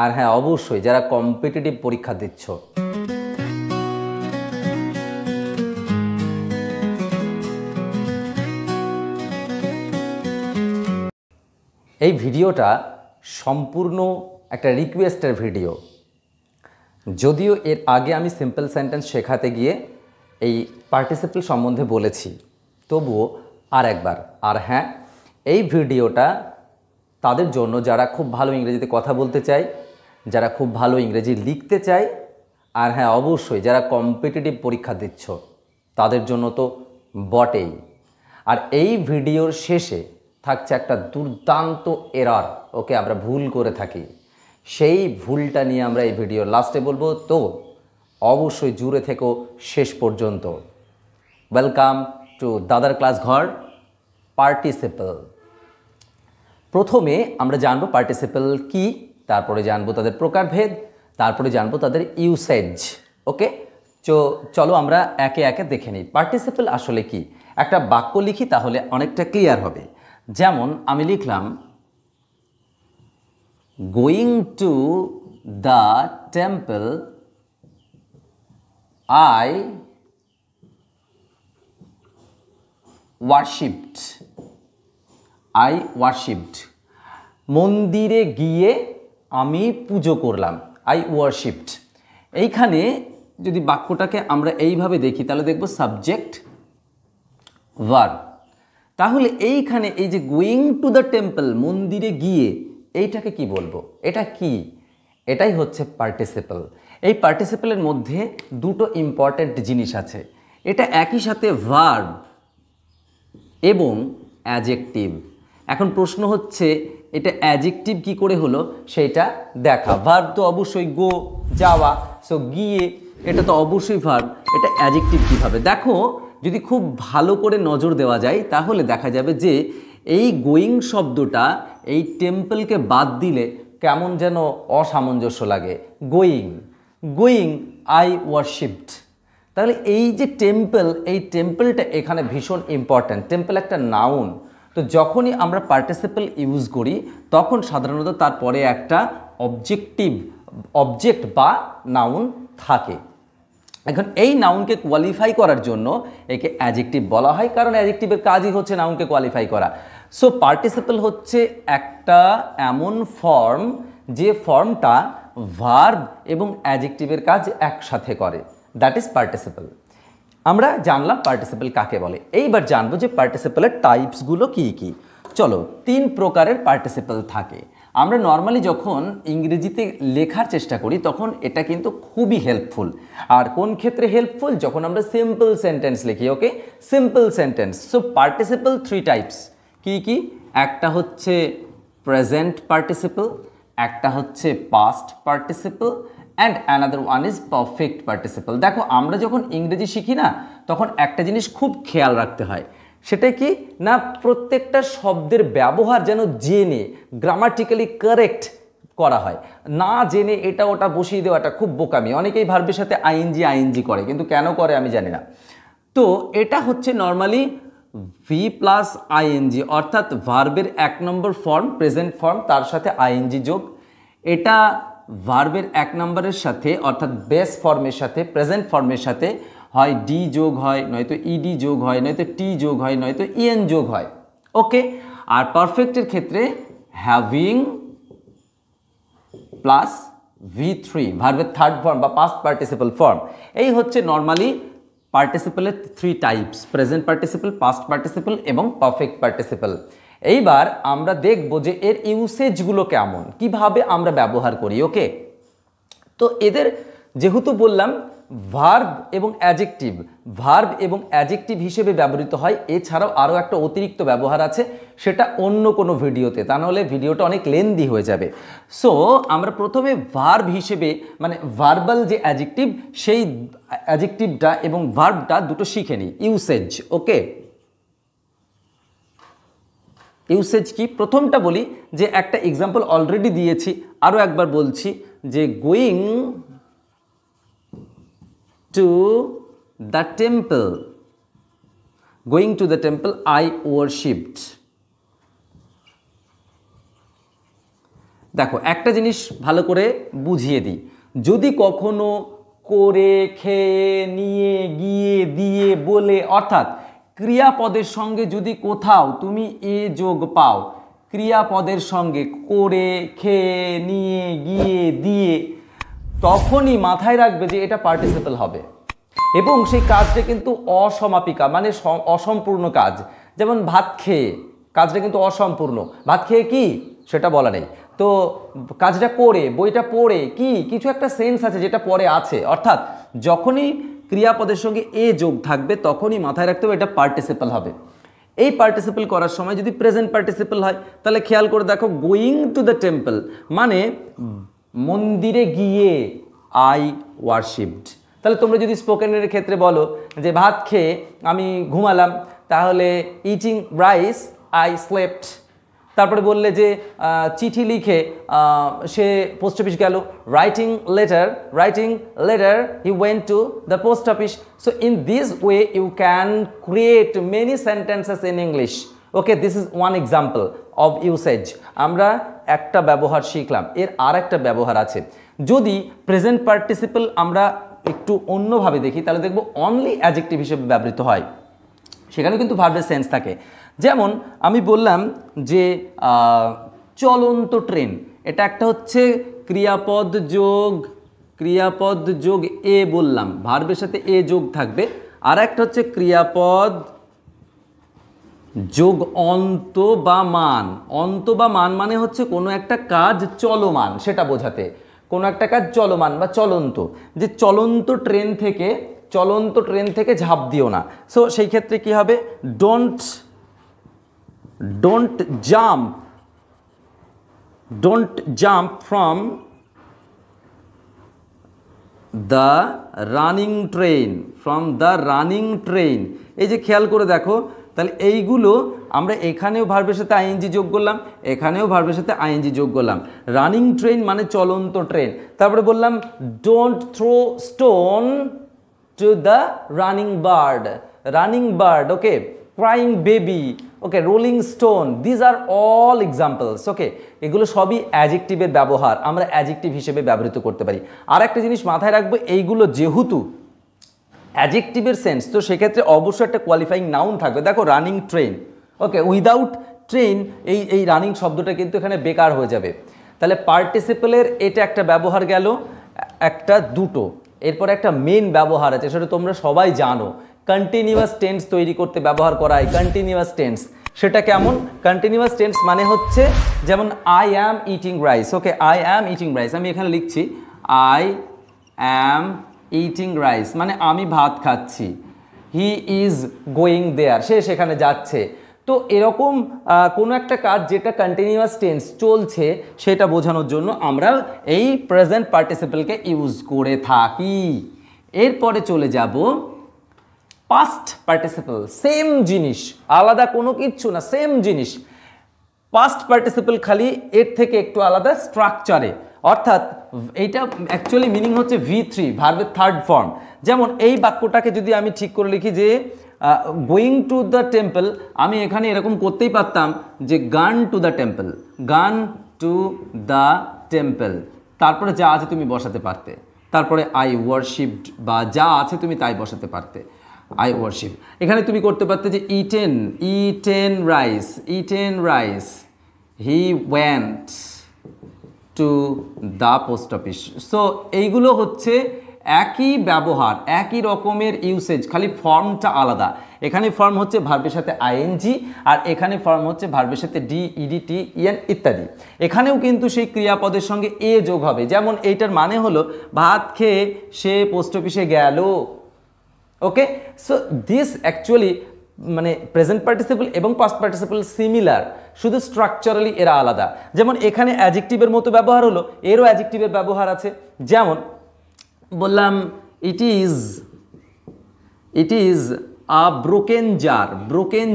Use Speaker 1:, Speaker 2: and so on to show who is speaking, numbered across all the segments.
Speaker 1: আর হ্যাঁ অবশ্যই যারা কম্পিটিটিভ পরীক্ষা দিচ্ছ, এই ভিডিওটা সম্পূর্ণ একটা রিকোয়েস্টের ভিডিও। যদিও এর আগে আমি সিম্পল সেন্টেন্স শেখাতে গিয়ে এই পার্টিসিপল সম্বন্ধে বলেছি, তবুও আর একবার। আর হ্যাঁ, এই ভিডিওটা তাদের জন্য যারা খুব ভালো ইংরেজিতে কথা বলতে চায়, যারা খুব ভালো ইংরেজি লিখতে চায়, আর হ্যাঁ অবশ্যই যারা কম্পিটিটিভ পরীক্ষা দিচ্ছ তাদের জন্য তো বটেই। আর এই ভিডিওর শেষে থাকছে একটা দুর্দান্ত এরর, ওকে আমরা ভুল করে থাকি, সেই ভুলটা নিয়ে আমরা এই ভিডিওর লাস্টে বলবো, তো অবশ্যই জুড়ে থেকো শেষ পর্যন্ত। ওয়েলকাম টু দাদার ক্লাস ঘর পার্টিসিপল। প্রথমে আমরা জানবো পার্টিসিপল কি, তারপরে জানবো তাদের প্রকারভেদ, তারপরে জানবো তাদের ইউসেজ। ওকে, চলো আমরা একে একে দেখে নিই পার্টিসিপল আসলে কি। একটা বাক্য লিখি তাহলে অনেকটা ক্লিয়ার হবে। যেমন আমি লিখলাম going to the temple I worshipped. মন্দিরে গিয়ে আমি পুজো করলাম, আই ওয়ারশিপড। এইখানে যদি বাক্যটাকে আমরা এইভাবে দেখি তাহলে দেখব সাবজেক্ট ভার্ব। তাহলে এইখানে এই যে গোয়িং টু দ্য টেম্পল, মন্দিরে গিয়ে, এইটাকে কি বলবো? এটা কি? এটাই হচ্ছে পার্টিসিপল। এই পার্টিসিপলের মধ্যে দুটো ইম্পর্ট্যান্ট জিনিস আছে। এটা একই সাথে ভার্ব এবং অ্যাডজেক্টিভ। এখন প্রশ্ন হচ্ছে এটা অ্যাডজেক্টিভ কি করে হলো সেটা দেখা। ভার্ব তো অবশ্যই গো, যাওয়া, সো গিয়ে, এটা তো অবশ্যই ভার্ব। এটা অ্যাডজেক্টিভ কীভাবে? দেখো, যদি খুব ভালো করে নজর দেওয়া যায় তাহলে দেখা যাবে যে এই গোয়িং শব্দটা এই টেম্পলকে বাদ দিলে কেমন যেন অসামঞ্জস্য লাগে। Going I worshipped. তাহলে এই যে টেম্পল, এই টেম্পলটা এখানে ভীষণ ইম্পর্ট্যান্ট। টেম্পল একটা নাউন, তো যখনই আমরা পার্টিসিপল ইউজ করি তখন সাধারণত তারপরে একটা অবজেক্ট বা নাউন থাকে। এখন এই নাউনকে কোয়ালিফাই করার জন্য একে অ্যাডজেক্টিভ বলা হয়, কারণ অ্যাডজেক্টিভের কাজই হচ্ছে নাউনকে কোয়ালিফাই করা। সো পার্টিসিপল হচ্ছে একটা এমন ফর্ম যে ফর্মটা ভার্ব এবং অ্যাডজেক্টিভের কাজ একসাথে করে, দ্যাট ইজ পার্টিসিপল। আমরা জানলাম পার্টিসিপল কাকে বলে। এইবার জানবো যে পার্টিসিপলের টাইপসগুলো কী কী। চলো, 3 প্রকারের পার্টিসিপল থাকে। আমরা নর্মালি যখন ইংরেজিতে লেখার চেষ্টা করি তখন এটা কিন্তু খুবই হেল্পফুল। আর কোন ক্ষেত্রে হেল্পফুল? যখন আমরা সিম্পল সেন্টেন্স লিখি। Okay, simple sentence. So participle 3 types. কি কি? একটা হচ্ছে প্রেজেন্ট পার্টিসিপল, একটা হচ্ছে past participle, and another one is perfect participle. দেখো, আমরা যখন ইংরেজি শিখি না তখন একটা জিনিস খুব খেয়াল রাখতে হয়। সেটা কি না, প্রত্যেকটা শব্দের ব্যবহার যেন জেনে গ্রামাটিক্যালি কারেক্ট করা হয়। না জেনে এটা ওটা বসিয়ে দেওয়াটা খুব বোকামি। অনেকেই ভার্বের সাথে আইএনজি করে, কিন্তু কেন করে আমি জানি না। তো এটা হচ্ছে নর্মালি ভি প্লাস আইএনজি, অর্থাৎ ভার্বের 1 নম্বর ফর্ম প্রেজেন্ট ফর্ম, তার সাথে আইএনজি যোগ। এটা ভার্বের 1 নম্বরের সাথে অর্থাৎ বেস ফর্মের সাথে, প্রেজেন্ট ফর্মের সাথে হয় ডি যোগ হয়, নয়তো ইডি যোগ হয়, নয়তো টি যোগ হয়, নয়তো ইএন যোগ হয়। ওকে, আর পারফেক্টের ক্ষেত্রে হ্যাভিং প্লাস V3, ভার্বের 3rd ফর্ম বা পাস্ট পার্টিসিপল ফর্ম। এই হচ্ছে নর্মালি পার্টিসিপলের 3 types: present participle, past participle এবং পারফেক্ট পার্টিসিপল। এইবার আমরা দেখব যে এর ইউসেজগুলো কেমন, কিভাবে আমরা ব্যবহার করি। ওকে, তো এদের যেহেতু বললাম ভার্ব এবং অ্যাডজেক্টিভ হিসেবে ব্যবহৃত হয়। এছাড়াও আরও একটা অতিরিক্ত ব্যবহার আছে, সেটা অন্য কোনো ভিডিওতে, তা নাহলে ভিডিওটা অনেক লেন্দি হয়ে যাবে। সো আমরা প্রথমে ভার্ব হিসেবে, মানে ভার্বাল যে অ্যাডজেক্টিভ, সেই অ্যাডজেক্টিভটা এবং ভার্বটা দুটো শিখে নিই। ইউসেজ। ওকে, ইউসেজ কি? প্রথমটা বলি যে একটা এক্সাম্পল অলরেডি দিয়েছি, আরও একবার বলছি যে going to the temple I worshipped. দেখো একটা জিনিস ভালো করে বুঝিয়ে দিই, যদি কখনো করে, খেয়ে, নিয়ে, গিয়ে, দিয়ে, বলে অর্থাৎ ক্রিয়াপদের সঙ্গে যদি কোথাও তুমি এ যোগ পাও, ক্রিয়াপদের সঙ্গে করে, খেয়ে, নিয়ে, গিয়ে, দিয়ে, তখনই মাথায় রাখবে যে এটা পার্টিসিপল হবে এবং সেই কাজটা কিন্তু অসমাপিকা মানে অসম্পূর্ণ কাজ। যেমন ভাত খেয়ে, কাজটা কিন্তু অসম্পূর্ণ। ভাত খেয়ে কি সেটা বলা নেই, তো কাজটা করে, বইটা পড়ে কি কিছু একটা সেন্স আছে যেটা পরে আছে, অর্থাৎ যখনই ক্রিয়াপদের সঙ্গে এ যোগ থাকবে তখনই মাথায় রাখতে হবে এটা পার্টিসিপল হবে। এই পার্টিসিপল করার সময় যদি প্রেজেন্ট পার্টিসিপল হয় তাহলে খেয়াল করে দেখো, গোয়িং টু দ্য টেম্পল মানে মন্দিরে গিয়ে আই ওয়ারশিপড। তাহলে তোমরা যদি স্পোকেনের ক্ষেত্রে বলো যে ভাত খেয়ে আমি ঘুমালাম, তাহলে ইটিং রাইস আই স্লেপ্ট। তারপরে বললে যে চিঠি লিখে সে পোস্ট অফিস গেল, writing letter he went to the post office. So in this way you can create many sentences in English. Okay, this is one example of usage. আমরা একটা ব্যবহার শিখলাম, এর আর একটা ব্যবহার আছে। যদি প্রেজেন্ট পার্টিসিপল আমরা একটু অন্যভাবে দেখি তাহলে দেখব অনলি অ্যাডজেক্টিভ হিসেবে ব্যবহৃত হয়, সেখানে কিন্তু ভার্বের সেন্স থাকে। যেমন আমি বললাম যে চলন্ত ট্রেন, এটা একটা হচ্ছে ক্রিয়াপদ যোগ এ বললাম, ভার্বের সাথে এ যোগ থাকবে। আর একটা হচ্ছে ক্রিয়াপদ যোগ অন্ত বা মান। অন্ত বা মান মানে হচ্ছে কোনো একটা কাজ চলমান সেটা বোঝাতে, কোনো একটা কাজ চলমান বা চলন্ত, যে চলন্ত ট্রেন থেকে ঝাঁপ দিও না। সো সেই ক্ষেত্রে কি হবে, don't jump from the running train. এই যে খেয়াল করে দেখো, তাহলে এইগুলো আমরা এখানেও ভার্বের সাথে আইএনজি যোগ করলাম, এখানেও ভার্বের সাথে আইএনজি যোগ করলাম। রানিং ট্রেন মানে চলন্ত ট্রেন। তারপরে বললাম don't throw stone to the running bird. Okay, crying baby, okay, rolling stone, these are all examples. Okay, এগুলো সবই অ্যাডজেক্টিভের ব্যবহার, আমরা অ্যাডজেক্টিভ হিসেবে ব্যবহৃত করতে পারি। আর একটা জিনিস মাথায় রাখবো, এইগুলো যেহেতু অ্যাডজেক্টিভের সেন্স, তো সেক্ষেত্রে অবশ্যই একটা কোয়ালিফাইং নাউন থাকবে। দেখো রানিং ট্রেন, ওকে, উইদাউট ট্রেন এই রানিং শব্দটা কিন্তু এখানে বেকার হয়ে যাবে। তাহলে পার্টিসিপলের এটা একটা ব্যবহার গেল, একটা দুটো। এরপর একটা মেন ব্যবহার আছে, সেটা তোমরা সবাই জানো, কন্টিনিউয়াস টেন্স তৈরি করতে ব্যবহার করা হয় কন্টিনিউয়াস টেন্স। সেটা কেমন? কন্টিনিউয়াস টেন্স মানে হচ্ছে যেমন I am eating rice. Okay, I am eating rice, আমি এখানে লিখছি আই অ্যাম ইটিং রাইস মানে আমি ভাত খাচ্ছি। হি ইজ গোয়িং দেয়ার, সে সেখানে যাচ্ছে। তো এরকম কোনো একটা কাজ যেটা কন্টিনিউয়াস টেন্স চলছে সেটা বোঝানোর জন্য আমরা এই প্রেজেন্ট পার্টিসিপলকে ইউজ করে থাকি। এরপরে চলে যাব পাস্ট পার্টিসিপল। সেম জিনিস, আলাদা কোনো কিচ্ছু না, সেম জিনিস। পাস্ট পার্টিসিপল খালি এর থেকে একটু আলাদা স্ট্রাকচারে, অর্থাৎ এইটা অ্যাকচুয়ালি মিনিং হচ্ছে V3, ভার্বের থার্ড ফর্ম। যেমন এই বাক্যটাকে যদি আমি ঠিক করে লিখি যে গোয়িং টু দ্য টেম্পল, আমি এখানে এরকম করতেই পারতাম যে গান টু দ্য টেম্পল, তারপরে যা আছে তুমি বসাতে পারতে, তারপরে আই ওয়ারশিপড বা যা আছে তুমি তাই বসাতে পারতে, আই ওয়ারশিপ। এখানে তুমি করতে পারতে যে eaten rice, he went to the post office. So এইগুলো হচ্ছে একই ব্যবহার, একই রকমের ইউসেজ, খালি ফর্মটা আলাদা। এখানে ফর্ম হচ্ছে ভার্বের সাথে আইএনজি, আর এখানে ফর্ম হচ্ছে ভার্বের সাথে ডি, ইডি, টি, ইএন ইত্যাদি। এখানেও কিন্তু সেই ক্রিয়াপদের সঙ্গে এ যোগ হবে। যেমন এইটার মানে হলো ভাত খেয়ে সে পোস্ট অফিসে গেল। ওকে, সো দিস অ্যাকচুয়ালি মানে প্রেজেন্ট পার্টিসিপল এবং পাস্ট পার্টিসিপল সিমিলার, শুধু স্ট্রাকচারালি এরা আলাদা। যেমন এখানে অ্যাডজেক্টিভের মতো ব্যবহার হলো, এরও অ্যাডজেক্টিভের ব্যবহার আছে। যেমন বললাম it is a broken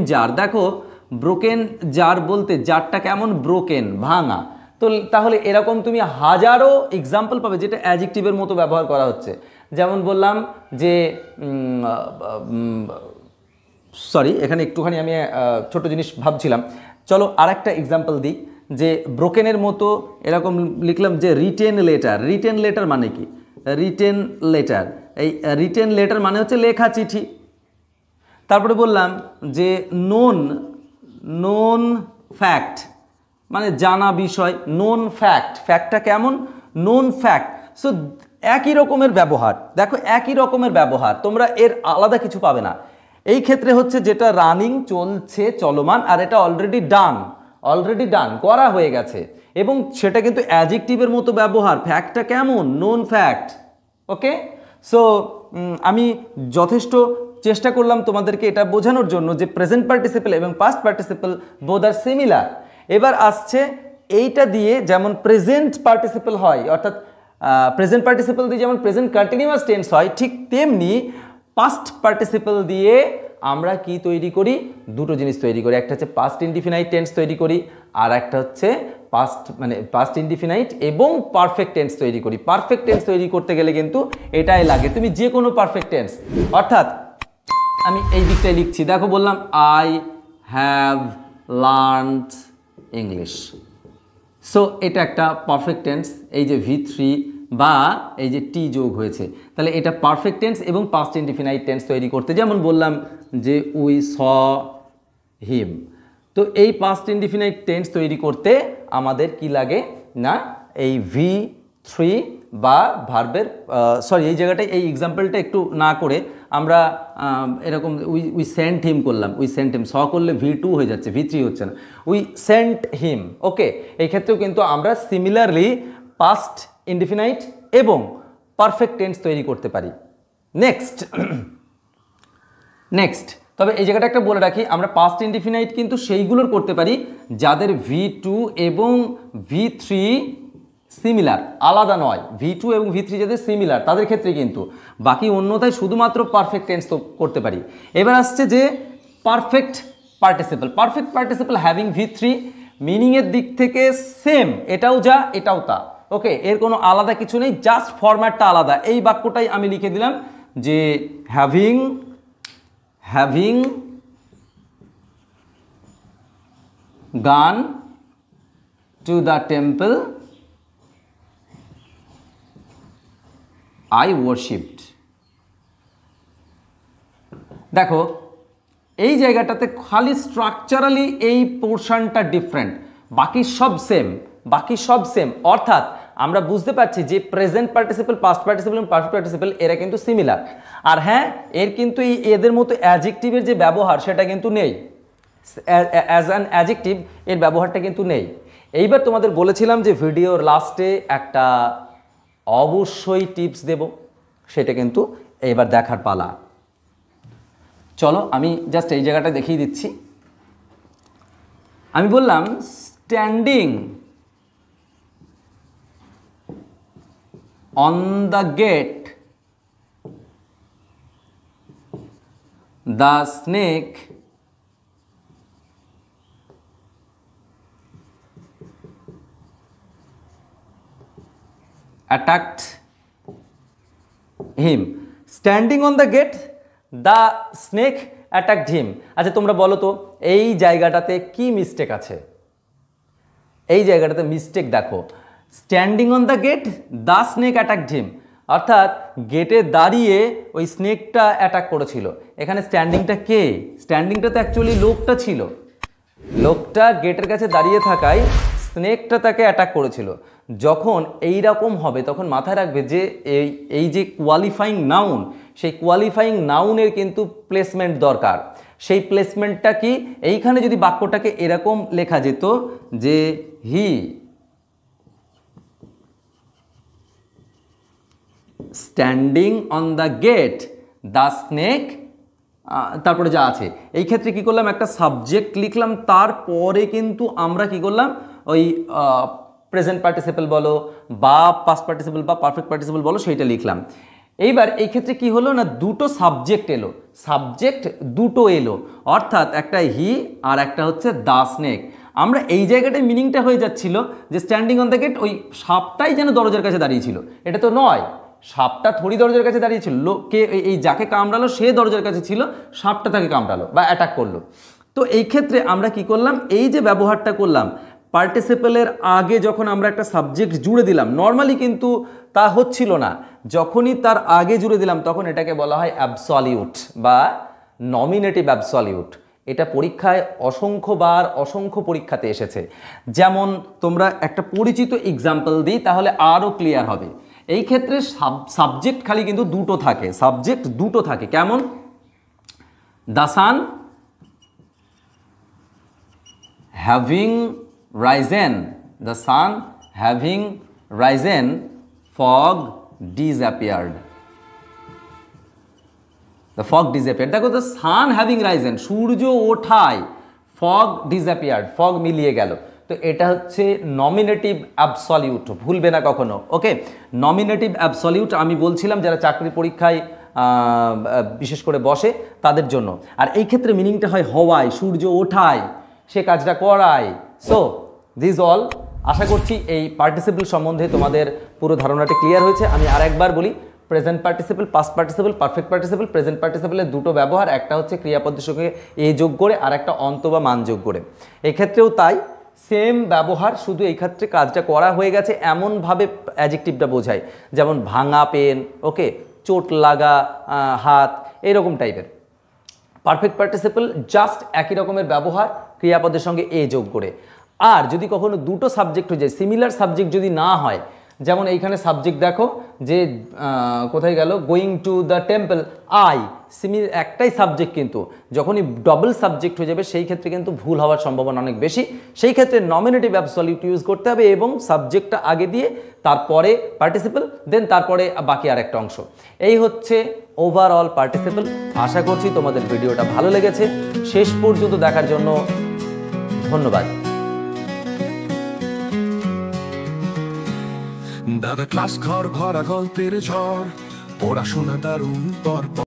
Speaker 1: jar. দেখো ব্রোকেন জার বলতে জারটা কেমন, ব্রোকেন, ভাঙা। তো তাহলে এরকম তুমি হাজারো এক্সাম্পল পাবে যেটা অ্যাডজেক্টিভের মতো ব্যবহার করা হচ্ছে। যেমন বললাম যে সরি, এখানে একটুখানি আমি ছোট জিনিস ভাবছিলাম, চলো আর একটা এক্সাম্পল দিই। যে ব্রোকেনের মতো এরকম লিখলাম যে রিটেন লেটার। রিটেন লেটার মানে কি? রিটেন লেটার, এই রিটেন লেটার মানে হচ্ছে লেখা চিঠি। তারপরে বললাম যে নোন, নোন ফ্যাক্ট মানে জানা বিষয়। নোন ফ্যাক্ট, ফ্যাক্টটা কেমন? Known fact. সো একই রকমের ব্যবহার, দেখো একই রকমের ব্যবহার, তোমরা এর আলাদা কিছু পাবে না। এই ক্ষেত্রে হচ্ছে যেটা রানিং, চলছে, চলমান, আর এটা অলরেডি ডান, অলরেডি ডান করা হয়ে গেছে, এবং সেটা কিন্তু অ্যাডজেক্টিভের মতো ব্যবহার। ফ্যাক্টটা কেমন? Known fact. ওকে, সো আমি যথেষ্ট চেষ্টা করলাম তোমাদেরকে এটা বোঝানোর জন্য যে প্রেজেন্ট পার্টিসিপল এবং past participle both are similar. এবার আসছে এইটা দিয়ে যেমন প্রেজেন্ট পার্টিসিপল হয়, অর্থাৎ প্রেজেন্ট পার্টিসিপল দিয়ে যেমন প্রেজেন্ট কন্টিনিউয়াস টেন্স হয়, ঠিক তেমনি পাস্ট পার্টিসিপল দিয়ে আমরা কি তৈরি করি? দুটো জিনিস তৈরি করি। একটা হচ্ছে পাস্ট ইনডিফিনাইট টেন্স তৈরি করি, আর একটা হচ্ছে পাস্ট মানে পাস্ট ইনডিফিনাইট এবং পারফেক্ট টেন্স তৈরি করি। পারফেক্ট টেন্স তৈরি করতে গেলে কিন্তু এটাই লাগে, তুমি যে কোনো পারফেক্ট টেন্স, অর্থাৎ আমি এই দিকটাই লিখছি, দেখো বললাম I have learned English. So এটা একটা পারফেক্ট টেন্স, এই যে V3 বা এই যে টি যোগ হয়েছে, তাহলে এটা পারফেক্ট টেন্স এবং পাস্ট ইনডিফিনাইট টেন্স তৈরি করতে, যেমন বললাম যে উই স হিম। তো এই পাস্ট ইনডিফিনাইট টেন্স তৈরি করতে আমাদের কি লাগে না, এই V3 বা ভার্বের, সরি এই জায়গাটায় এই এক্সাম্পলটা একটু না করে আমরা এরকম উই সেন্ট হিম করলাম। উই সেন্ট হিম, স করলে V2 হয়ে যাচ্ছে, V3 হচ্ছে না, উই সেন্ট হিম। ওকে, এই ক্ষেত্রেও কিন্তু আমরা সিমিলারলি পাস্ট ইনডিফিনাইট এবং পারফেক্ট টেন্স তৈরি করতে পারি। নেক্সট নেক্সট তবে এই জায়গাটা একটা বলে রাখি, আমরা পাস্ট ইনডিফিনাইট কিন্তু সেইগুলোর করতে পারি যাদের V2 এবং V3 সিমিলার, আলাদা নয়। V2 এবং V3 যাদের সিমিলার তাদের ক্ষেত্রে কিন্তু, বাকি অন্যথায় শুধুমাত্র পারফেক্ট টেন্স তো করতে পারি। এবার আসছে যে perfect participle. Perfect participle having V3 মিনিংয়ের দিক থেকে সেম, এটাও যা এটাও তা। ওকে, এর কোনো আলাদা কিছু নেই, জাস্ট ফরম্যাটটা আলাদা। এই বাক্যটাই আমি লিখে দিলাম যে having gone to the temple I worshipped। দেখো এই জায়গাটাতে খালি স্ট্রাকচারালি এই পোর্শনটা ডিফারেন্ট, বাকি সব সেম, বাকি সব সেম। অর্থাৎ আমরা বুঝতে পারছি যে প্রেজেন্ট পার্টিসিপল, পাস্ট পার্টিসিপল এবং পারফেক্ট পার্টিসিপল এরা কিন্তু সিমিলার। আর হ্যাঁ, এর কিন্তু এই এদের মতো অ্যাডজেক্টিভের যে ব্যবহার সেটা কিন্তু নেই, অ্যাজ অ্যান অ্যাডজেক্টিভ এর ব্যবহারটা কিন্তু নেই। এইবার তোমাদের বলেছিলাম যে ভিডিওর লাস্টে একটা অবশ্যই টিপস দেব, সেটা কিন্তু এবার দেখার পালা। চলো আমি জাস্ট এই জায়গাটা দেখিয়ে দিচ্ছি। আমি বললাম standing on the gate the snake attacked him। standing on the gate the snake attacked him। আচ্ছা তোমরা বলো তো এই জায়গাটাতে কি মিস্টেক আছে? এই জায়গাটাতে মিস্টেক দেখো, standing on the gate the snake attacked him, অর্থাৎ গেটে দাঁড়িয়ে ওই স্নেকটা অ্যাটাক করেছিল। এখানে স্ট্যান্ডিংটা কে? স্ট্যান্ডিংটা তো অ্যাকচুয়ালি লোকটা ছিল, লোকটা গেটের কাছে দাঁড়িয়ে থাকায় স্নেকটা তাকে অ্যাটাক করেছিল। যখন এই রকম হবে তখন মাথায় রাখবে যে এই যে কোয়ালিফাইং নাউন, সেই কোয়ালিফাইং নাউনের কিন্তু প্লেসমেন্ট দরকার। সেই প্লেসমেন্টটা কি? এইখানে যদি বাক্যটাকে এরকম লেখা যেত যে he standing on the gate the snake, তারপরে যা আছে, এই ক্ষেত্রে কি করলাম, একটা সাবজেক্ট লিখলাম, তারপরে কিন্তু আমরা কি করলাম ওই প্রেজেন্ট পার্টিসিপল বলো বা পাস্ট পার্টিসিপল বা পারফেক্ট পার্টিসিপল বলো সেইটা লিখলাম। এইবার এই ক্ষেত্রে কি হলো না, দুটো সাবজেক্ট এলো, সাবজেক্ট দুটো এলো, অর্থাৎ একটা হি আর একটা হচ্ছে দ্য স্নেক। আমরা এই জায়গাটায় মিনিংটা হয়ে যাচ্ছিল যে স্ট্যান্ডিং অন দ্য গেট, ওই সাপটাই যেন দরজার কাছে দাঁড়িয়েছিল, এটা তো নয়। সাপটা থোড়ি দরজার কাছে দাঁড়িয়েছিল, কে এই যাকে কামড়ালো সে দরজার কাছে ছিল, সাপটা তাকে কামড়ালো বা অ্যাটাক করলো। তো এই ক্ষেত্রে আমরা কি করলাম, এই যে ব্যবহারটা করলাম পার্টিসিপেলের আগে যখন আমরা একটা সাবজেক্ট জুড়ে দিলাম, নর্মালি কিন্তু তা হচ্ছিল না, যখনই তার আগে জুড়ে দিলাম তখন এটাকে বলা হয় অ্যাবসলিউট বা নমিনেটিভ অ্যাবসলিউট। এটা পরীক্ষায় অসংখ্য পরীক্ষাতে এসেছে। যেমন তোমরা একটা পরিচিত এক্সাম্পল দিই তাহলে আরও ক্লিয়ার হবে। এই ক্ষেত্রে সাবজেক্ট খালি কিন্তু দুটো থাকে, সাবজেক্ট দুটো থাকে। কেমন? The sun having Ryzen, the sun having Ryzen, fog disappeared. The fog disappeared. দেখো, দ্য সান হ্যাভিং রাইজেন, সূর্য ওঠায়, ফগ ডিসঅ্যাপিয়ার্ড, ফগ মিলিয়ে গেল। তো এটা হচ্ছে নমিনেটিভ অ্যাবসলিউট, ভুলবে না কখনো। ওকে, নমিনেটিভ অ্যাবসলিউট আমি বলছিলাম যারা চাকরির পরীক্ষায় বিশেষ করে বসে তাদের জন্য। আর এই ক্ষেত্রে মিনিংটা হয় হওয়ায়, সূর্য ওঠায়, সে কাজটা করায়। সো দিস অল, আশা করছি এই পার্টিসিপল সম্বন্ধে তোমাদের পুরো ধারণাটা ক্লিয়ার হয়েছে। আমি আরেকবার বলি, present participle, past participle, perfect participle. Present পার্টিসিপলের দুটো ব্যবহার, একটা হচ্ছে ক্রিয়াপদের সঙ্গে এ যোগ করে আর একটা অন্ত বা মান যোগ করে। এক্ষেত্রেও তাই, সেম ব্যবহার, শুধু এই ক্ষেত্রে কাজটা করা হয়ে গেছে এমনভাবে অ্যাডজেক্টিভটা বোঝায়। যেমন ভাঙা পেন, ওকে, চোট লাগা হাত, এইরকম টাইপের। পারফেক্ট পার্টিসিপল জাস্ট একই রকমের ব্যবহার ক্রিয়াপদের সঙ্গে এ যোগ করে। আর যদি কখনো দুটো সাবজেক্ট হয়ে যায়, সিমিলার সাবজেক্ট যদি না হয়, যেমন এইখানে সাবজেক্ট দেখো যে কোথায় গেল, going to the temple, I, একটাই সাবজেক্ট, কিন্তু যখনই ডবল সাবজেক্ট হয়ে যাবে সেই ক্ষেত্রে কিন্তু ভুল হওয়ার সম্ভাবনা অনেক বেশি। সেই ক্ষেত্রে নমিনেটিভ অ্যাবসলিউট ইউজ করতে হবে এবং সাবজেক্টটা আগে দিয়ে তারপরে পার্টিসিপল, দেন তারপরে বাকি আরেকটা অংশ। এই হচ্ছে ওভারঅল পার্টিসিপল। আশা করছি তোমাদের ভিডিওটা ভালো লেগেছে। শেষ পর্যন্ত দেখার জন্য ধন্যবাদ।
Speaker 2: দাদা ক্লাস ঘর ভরা গল্পের ঝড়, পড়াশোনা দারুণ পর